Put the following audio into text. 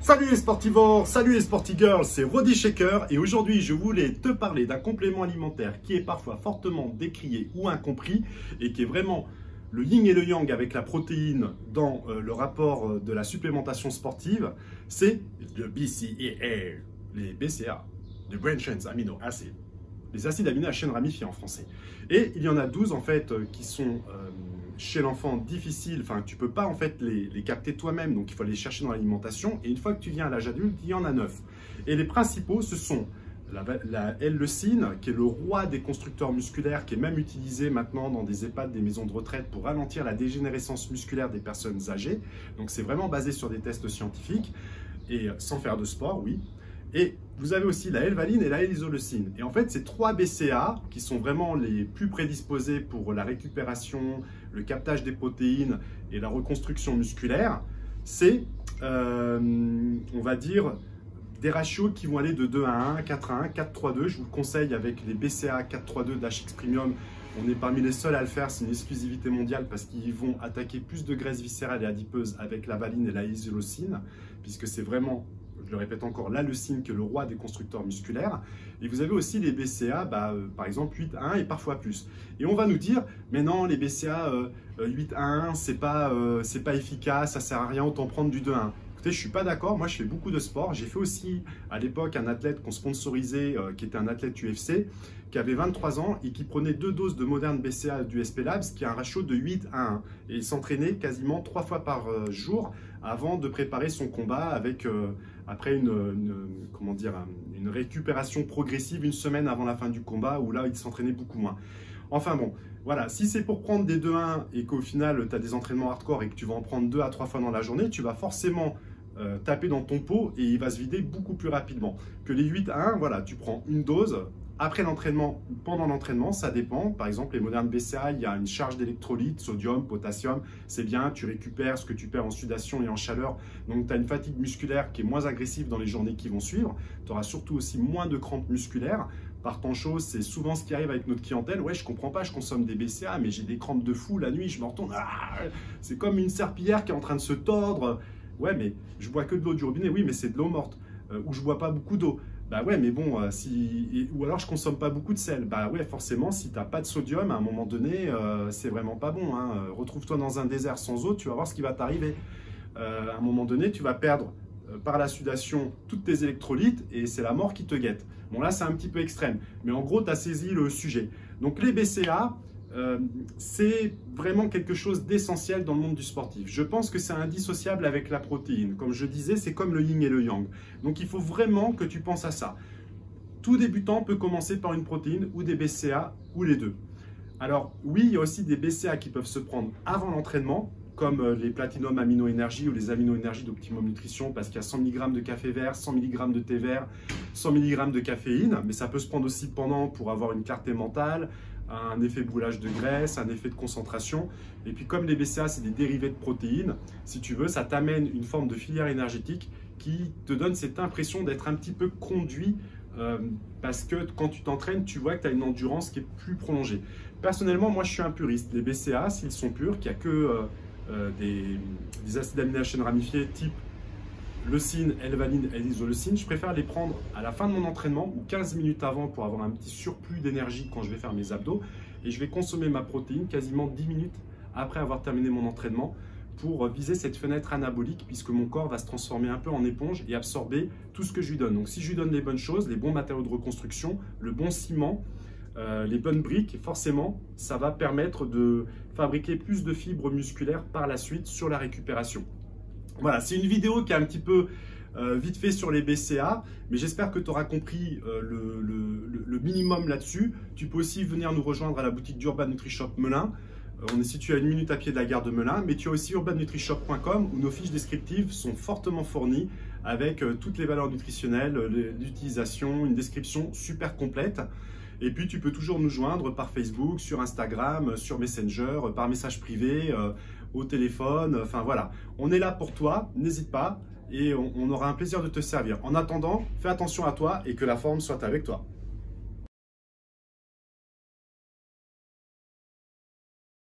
Salut les sportivores, salut les sportigirls, c'est Roddy Shaker et aujourd'hui je voulais te parler d'un complément alimentaire qui est parfois fortement décrié ou incompris et qui est vraiment le yin et le yang avec la protéine dans le rapport de la supplémentation sportive, c'est le BCAA, les BCA, les Branched Chain Amino Acids, les acides aminés à chaîne ramifiée en français. Et il y en a 12 en fait qui sont chez l'enfant difficiles, enfin tu peux pas en fait les capter toi-même, donc il faut aller les chercher dans l'alimentation. Et une fois que tu viens à l'âge adulte, il y en a 9. Et les principaux, ce sont la L-leucine, qui est le roi des constructeurs musculaires, qui est même utilisé maintenant dans des EHPAD, des maisons de retraite, pour ralentir la dégénérescence musculaire des personnes âgées. Donc c'est vraiment basé sur des tests scientifiques, et sans faire de sport, oui. Et vous avez aussi la L-valine et la L-isoleucine. Et en fait, ces 3 BCA, qui sont vraiment les plus prédisposés pour la récupération, le captage des protéines et la reconstruction musculaire, c'est, on va dire, des ratios qui vont aller de 2 à 1, 4 à 1, 4-3-2. Je vous le conseille avec les BCA 4-3-2 d'HX Premium. On est parmi les seuls à le faire, c'est une exclusivité mondiale parce qu'ils vont attaquer plus de graisse viscérale et adipeuse avec la valine et la isoleucine, puisque c'est vraiment, je le répète encore, la leucine qui est le roi des constructeurs musculaires. Et vous avez aussi les BCA, par exemple 8 à 1 et parfois plus. Et on va nous dire, mais non, les BCA 8 à 1, c'est pas efficace, ça sert à rien, autant prendre du 2 à 1. Écoutez, je suis pas d'accord, moi je fais beaucoup de sport. J'ai fait aussi à l'époque un athlète qu'on sponsorisait, qui était un athlète UFC, qui avait 23 ans et qui prenait 2 doses de Modern BCA du SP Labs, qui a un ratio de 8 à 1. Et il s'entraînait quasiment 3 fois par jour avant de préparer son combat avec, après une récupération progressive une semaine avant la fin du combat, où là il s'entraînait beaucoup moins. Enfin bon, voilà, si c'est pour prendre des 2-1 et qu'au final tu as des entraînements hardcore et que tu vas en prendre 2 à 3 fois dans la journée, tu vas forcément taper dans ton pot et il va se vider beaucoup plus rapidement. Que les 8 à 1, voilà, tu prends une dose après l'entraînement ou pendant l'entraînement, ça dépend. Par exemple, les modernes BCA, il y a une charge d'électrolytes, sodium, potassium, c'est bien, tu récupères ce que tu perds en sudation et en chaleur. Donc tu as une fatigue musculaire qui est moins agressive dans les journées qui vont suivre. Tu auras surtout aussi moins de crampes musculaires. Par temps chaud, c'est souvent ce qui arrive avec notre clientèle. Ouais, je comprends pas, je consomme des BCA, mais j'ai des crampes de fou la nuit, je me retourne. Ah, c'est comme une serpillière qui est en train de se tordre. Ouais, mais je bois que de l'eau du robinet. Oui, mais c'est de l'eau morte. Ou je bois pas beaucoup d'eau. Bah ouais, mais bon, ou alors je consomme pas beaucoup de sel. Bah ouais, forcément, si t'as pas de sodium, à un moment donné, c'est vraiment pas bon, hein. Retrouve-toi dans un désert sans eau, tu vas voir ce qui va t'arriver. À un moment donné, tu vas perdre par la sudation toutes tes électrolytes et c'est la mort qui te guette. Bon là, c'est un petit peu extrême, mais en gros, tu as saisi le sujet. Donc les BCA, c'est vraiment quelque chose d'essentiel dans le monde du sportif. Je pense que c'est indissociable avec la protéine. Comme je disais, c'est comme le yin et le yang. Donc il faut vraiment que tu penses à ça. Tout débutant peut commencer par une protéine ou des BCA ou les deux. Alors oui, il y a aussi des BCA qui peuvent se prendre avant l'entraînement, comme les Platinum Amino Energy ou les Amino Energy d'Optimum Nutrition, parce qu'il y a 100 mg de café vert, 100 mg de thé vert, 100 mg de caféine, mais ça peut se prendre aussi pendant pour avoir une clarté mentale, un effet brûlage de graisse, un effet de concentration. Et puis comme les BCA, c'est des dérivés de protéines, si tu veux, ça t'amène une forme de filière énergétique qui te donne cette impression d'être un petit peu conduit, parce que quand tu t'entraînes, tu vois que tu as une endurance qui est plus prolongée. Personnellement, moi je suis un puriste. Les BCA, s'ils sont purs, qu'il n'y a que des acides aminés à chaîne ramifiée type leucine, L-valine et l'isoleucine, je préfère les prendre à la fin de mon entraînement ou 15 minutes avant pour avoir un petit surplus d'énergie quand je vais faire mes abdos, et je vais consommer ma protéine quasiment 10 minutes après avoir terminé mon entraînement pour viser cette fenêtre anabolique, puisque mon corps va se transformer un peu en éponge et absorber tout ce que je lui donne. Donc si je lui donne les bonnes choses, les bons matériaux de reconstruction, le bon ciment, les bonnes briques, forcément, ça va permettre de fabriquer plus de fibres musculaires par la suite sur la récupération. Voilà, c'est une vidéo qui est un petit peu vite fait sur les BCA, mais j'espère que tu auras compris le minimum là-dessus. Tu peux aussi venir nous rejoindre à la boutique d'Urban NutriShop Melun. On est situé à 1 minute à pied de la gare de Melun, mais tu as aussi urbannutri-shop.com où nos fiches descriptives sont fortement fournies avec toutes les valeurs nutritionnelles, l'utilisation, une description super complète. Et puis, tu peux toujours nous joindre par Facebook, sur Instagram, sur Messenger, par message privé, au téléphone. Enfin voilà, on est là pour toi, n'hésite pas et on aura un plaisir de te servir. En attendant, fais attention à toi et que la forme soit avec toi.